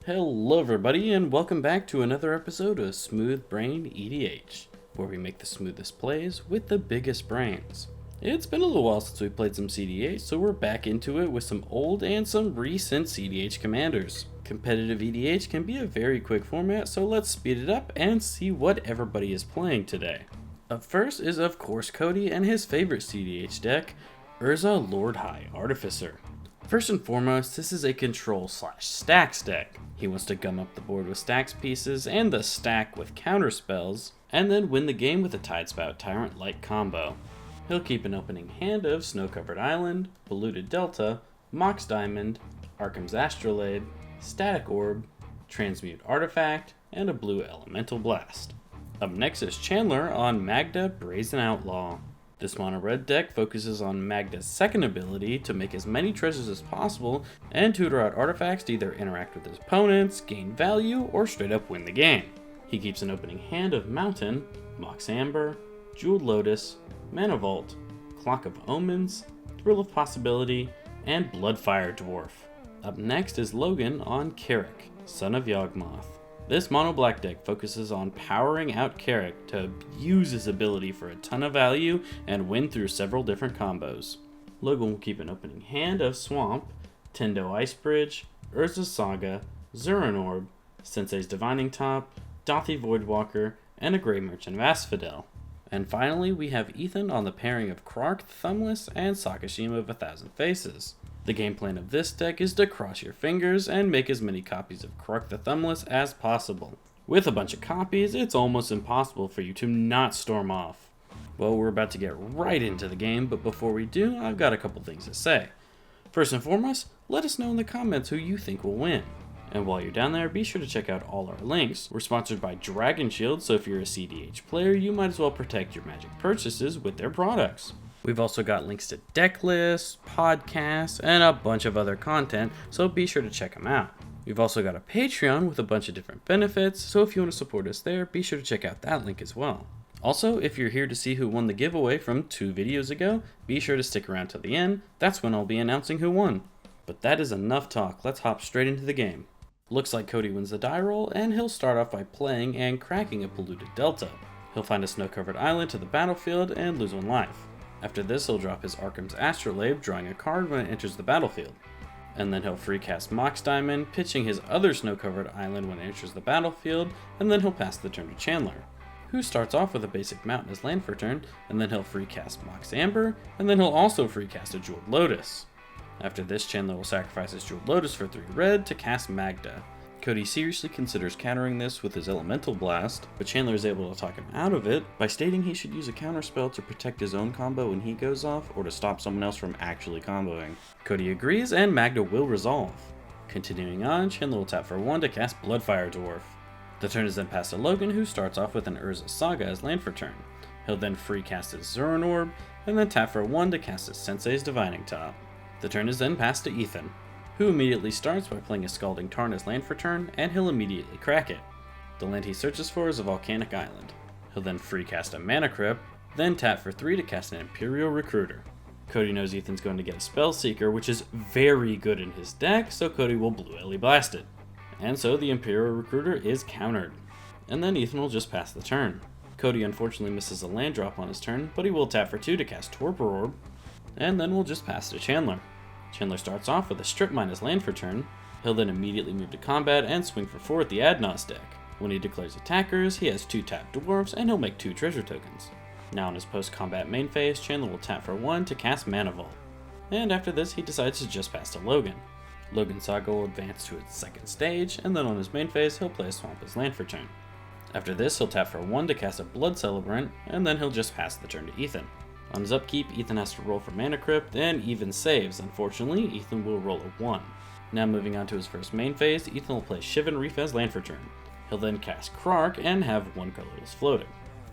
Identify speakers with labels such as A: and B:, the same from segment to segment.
A: Hello everybody and welcome back to another episode of SmoothBrainEDH, where we make the smoothest plays with the biggest brains. It's been a little while since we played some cEDH, so we're back into it with some old and some recent cEDH commanders. Competitive EDH can be a very quick format, so let's speed it up and see what everybody is playing today. Up first is of course Cody and his favorite cEDH deck, Urza Lord High Artificer. First and foremost, this is a control/stacks deck. He wants to gum up the board with stacks pieces and the stack with counter spells, and then win the game with a Tidespout Tyrant-like combo. He'll keep an opening hand of Snow-Covered Island, Polluted Delta, Mox Diamond, Arkham's Astrolabe, Static Orb, Transmute Artifact, and a blue Elemental Blast. Up next is Chandler on Magda Brazen Outlaw. This mono-red deck focuses on Magda's second ability to make as many treasures as possible and tutor out artifacts to either interact with his opponents, gain value, or straight up win the game. He keeps an opening hand of Mountain, Mox Amber, Jeweled Lotus, Mana Vault, Clock of Omens, Thrill of Possibility, and Bloodfire Dwarf. Up next is Logan on Krark, Son of Yawgmoth. This mono-black deck focuses on powering out Krark to use his ability for a ton of value and win through several different combos. Logan will keep an opening hand of Swamp, Tendo Icebridge, Urza's Saga, Zuran Orb, Sensei's Divining Top, Dothi Voidwalker, and a Grey Merchant of Asphodel. And finally, we have Ethan on the pairing of Krark the Thumbless and Sakashima of 1,000 Faces. The game plan of this deck is to cross your fingers and make as many copies of Krark the Thumbless as possible. With a bunch of copies, it's almost impossible for you to not storm off. Well, we're about to get right into the game, but before we do, I've got a couple things to say. First and foremost, let us know in the comments who you think will win. And while you're down there, be sure to check out all our links. We're sponsored by Dragon Shield, so if you're a cEDH player, you might as well protect your Magic purchases with their products. We've also got links to Decklists, podcasts, and a bunch of other content, so be sure to check them out. We've also got a Patreon with a bunch of different benefits, so if you want to support us there, be sure to check out that link as well. Also, if you're here to see who won the giveaway from 2 videos ago, be sure to stick around till the end. That's when I'll be announcing who won. But that is enough talk, let's hop straight into the game. Looks like Cody wins the die roll, and he'll start off by playing and cracking a Polluted Delta. He'll find a Snow-Covered Island to the battlefield and lose 1 life. After this, he'll drop his Arkham's Astrolabe, drawing a card when it enters the battlefield. And then he'll free cast Mox Diamond, pitching his other Snow-Covered Island when it enters the battlefield, and then he'll pass the turn to Chandler, who starts off with a basic Mountain as land for turn, and then he'll free cast Mox Amber, and then he'll also free cast a Jeweled Lotus. After this, Chandler will sacrifice his Jeweled Lotus for 3 red to cast Magda. Cody seriously considers countering this with his Elemental Blast, but Chandler is able to talk him out of it by stating he should use a counterspell to protect his own combo when he goes off, or to stop someone else from actually comboing. Cody agrees, and Magda will resolve. Continuing on, Chandler will tap for 1 to cast Bloodfire Dwarf. The turn is then passed to Logan, who starts off with an Urza Saga as land for turn. He'll then free cast his Zuran Orb, and then tap for 1 to cast his Sensei's Divining Top. The turn is then passed to Ethan, who immediately starts by playing a Scalding Tarn as land for turn, and he'll immediately crack it. The land he searches for is a Volcanic Island. He'll then free cast a Mana Crypt, then tap for 3 to cast an Imperial Recruiter. Cody knows Ethan's going to get a Spellseeker, which is very good in his deck, so Cody will Blue Ellie Blast it. And so the Imperial Recruiter is countered. And then Ethan will just pass the turn. Cody unfortunately misses a land drop on his turn, but he will tap for 2 to cast Torpor Orb, and then we'll just pass to Chandler. Chandler starts off with a Strip Mine as land for turn. He'll then immediately move to combat and swing for 4 at the Adnos deck. When he declares attackers, he has 2 tapped dwarves, and he'll make 2 treasure tokens. Now in his post-combat main phase, Chandler will tap for 1 to cast Mana Vault. And after this, he decides to just pass to Logan. Logan's Saga will advance to its second stage, and then on his main phase, he'll play a Swamp as land for turn. After this, he'll tap for 1 to cast a Blood Celebrant, and then he'll just pass the turn to Ethan. On his upkeep, Ethan has to roll for Mana Crypt, and even saves. Unfortunately, Ethan will roll a 1. Now moving on to his first main phase, Ethan will play Shivan Reef as land for turn. He'll then cast Krark and have 1 colorless floating.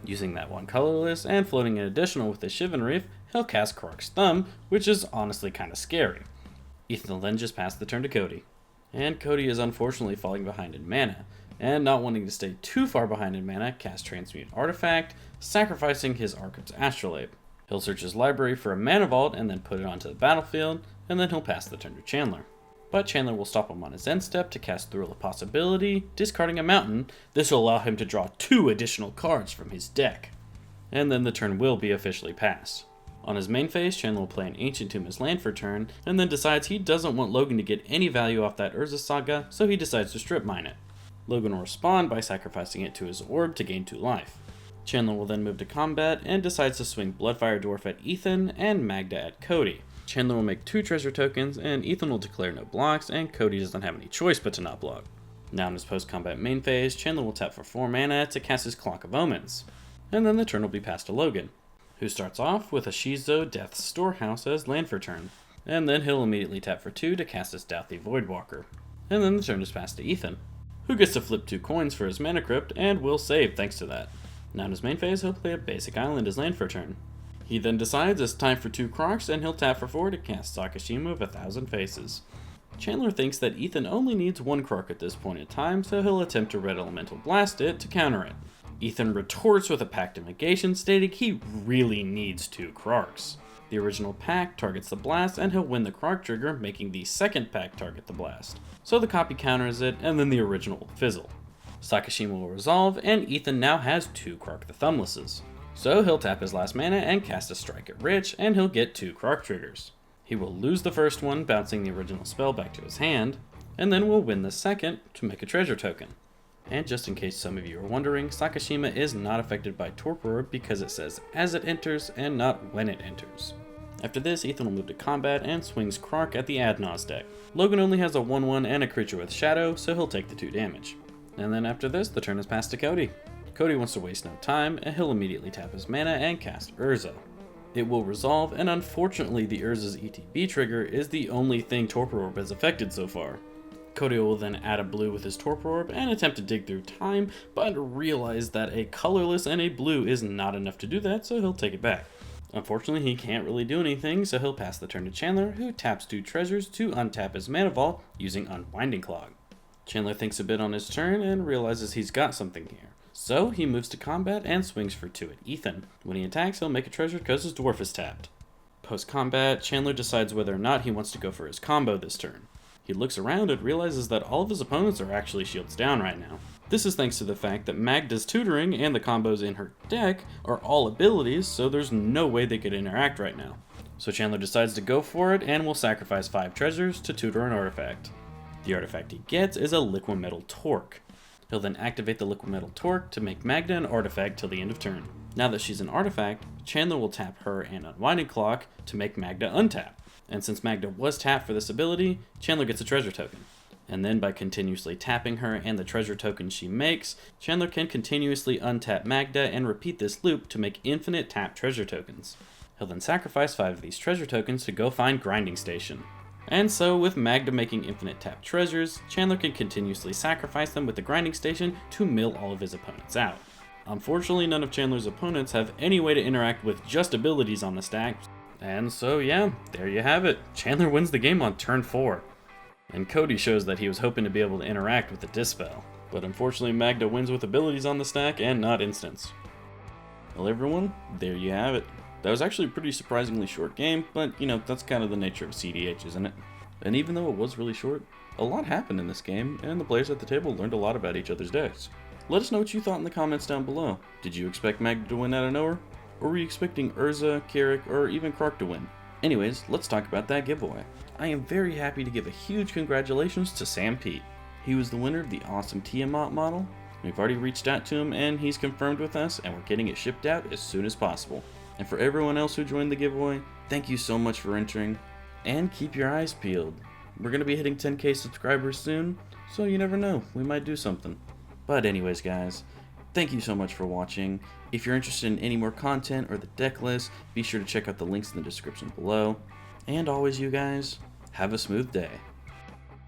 A: Using that 1 colorless and floating an additional with the Shivan Reef, he'll cast Krark's Thumb, which is honestly kinda scary. Ethan will then just pass the turn to Cody. And Cody is unfortunately falling behind in mana, and not wanting to stay too far behind in mana, cast Transmute Artifact, sacrificing his Arkham's Astrolabe. He'll search his library for a Mana Vault and then put it onto the battlefield, and then he'll pass the turn to Chandler. but Chandler will stop him on his end step to cast Thrill of Possibility, discarding a mountain. This will allow him to draw 2 additional cards from his deck. And then the turn will be officially passed. On his main phase, Chandler will play an Ancient Tomb as land for turn, and then decides he doesn't want Logan to get any value off that Urza saga, so he decides to strip mine it. Logan will respond by sacrificing it to his orb to gain 2 life. Chandler will then move to combat and decides to swing Bloodfire Dwarf at Ethan and Magda at Cody. Chandler will make 2 treasure tokens, and Ethan will declare no blocks, and Cody doesn't have any choice but to not block. Now in his post-combat main phase, Chandler will tap for 4 mana to cast his Clock of Omens. And then the turn will be passed to Logan, who starts off with a Shizo Death's Storehouse as land for turn. And then he'll immediately tap for 2 to cast his Douthie Voidwalker. And then the turn is passed to Ethan, who gets to flip 2 coins for his Mana Crypt and will save thanks to that. Now in his main phase, he'll play a basic island as land for turn. He then decides it's time for 2 Krarks, and he'll tap for 4 to cast Sakashima of 1,000 Faces. Chandler thinks that Ethan only needs 1 Krark at this point in time, so he'll attempt to Red Elemental Blast it to counter it. Ethan retorts with a Pact of Negation, stating he really needs 2 Krarks. The original Pact targets the blast, and he'll win the Krark trigger, making the second Pact target the blast. So the copy counters it, and then the original will fizzle. Sakashima will resolve, and Ethan now has 2 Krark the Thumblesses. So he'll tap his last mana and cast a Strike at Rich, and he'll get 2 Krark triggers. He will lose the first one, bouncing the original spell back to his hand, and then will win the second to make a treasure token. And just in case some of you are wondering, Sakashima is not affected by Torpor because it says as it enters and not when it enters. After this, Ethan will move to combat and swings Krark at the Adnos deck. Logan only has a 1/1 and a creature with Shadow, so he'll take the 2 damage. And then after this, the turn is passed to Cody. Cody wants to waste no time, and he'll immediately tap his mana and cast Urza. It will resolve, and unfortunately the Urza's ETB trigger is the only thing Torpor Orb has affected so far. Cody will then add a blue with his Torpor Orb and attempt to dig through time, but realize that a colorless and a blue is not enough to do that, so he'll take it back. Unfortunately, he can't really do anything, so he'll pass the turn to Chandler, who taps 2 treasures to untap his Mana Vault using Unwinding Clog. Chandler thinks a bit on his turn and realizes he's got something here. So he moves to combat and swings for 2 at Ethan. When he attacks, he'll make a treasure because his dwarf is tapped. Post-combat, Chandler decides whether or not he wants to go for his combo this turn. He looks around and realizes that all of his opponents are actually shields down right now. This is thanks to the fact that Magda's tutoring and the combos in her deck are all abilities, so there's no way they could interact right now. So Chandler decides to go for it and will sacrifice 5 treasures to tutor an artifact. The artifact he gets is a Liquimetal Torque. He'll then activate the Liquimetal Torque to make Magda an artifact till the end of turn. Now that she's an artifact, Chandler will tap her and Unwinding Clock to make Magda untap. And since Magda was tapped for this ability, Chandler gets a treasure token. And then by continuously tapping her and the treasure tokens she makes, Chandler can continuously untap Magda and repeat this loop to make infinite tap treasure tokens. He'll then sacrifice 5 of these treasure tokens to go find Grinding Station. And so, with Magda making infinite tap treasures, Chandler can continuously sacrifice them with the Grinding Station to mill all of his opponents out. Unfortunately, none of Chandler's opponents have any way to interact with just abilities on the stack, and so yeah, there you have it. Chandler wins the game on turn 4. And Cody shows that he was hoping to be able to interact with the Dispel. But unfortunately, Magda wins with abilities on the stack and not instants. Well everyone, there you have it. That was actually a pretty surprisingly short game, but you know, that's kind of the nature of cEDH, isn't it? And even though it was really short, a lot happened in this game, and the players at the table learned a lot about each other's decks. Let us know what you thought in the comments down below. Did you expect Magda to win out of nowhere? Or were you expecting Urza, Krark, or even Krark to win? Anyways, let's talk about that giveaway. I am very happy to give a huge congratulations to Sam Pete. He was the winner of the awesome Tiamat model. We've already reached out to him and he's confirmed with us, and we're getting it shipped out as soon as possible. And for everyone else who joined the giveaway, thank you so much for entering, and keep your eyes peeled. We're going to be hitting 10k subscribers soon, so you never know, we might do something. But anyways guys, thank you so much for watching. If you're interested in any more content or the deck list, be sure to check out the links in the description below. And always you guys, have a smooth day.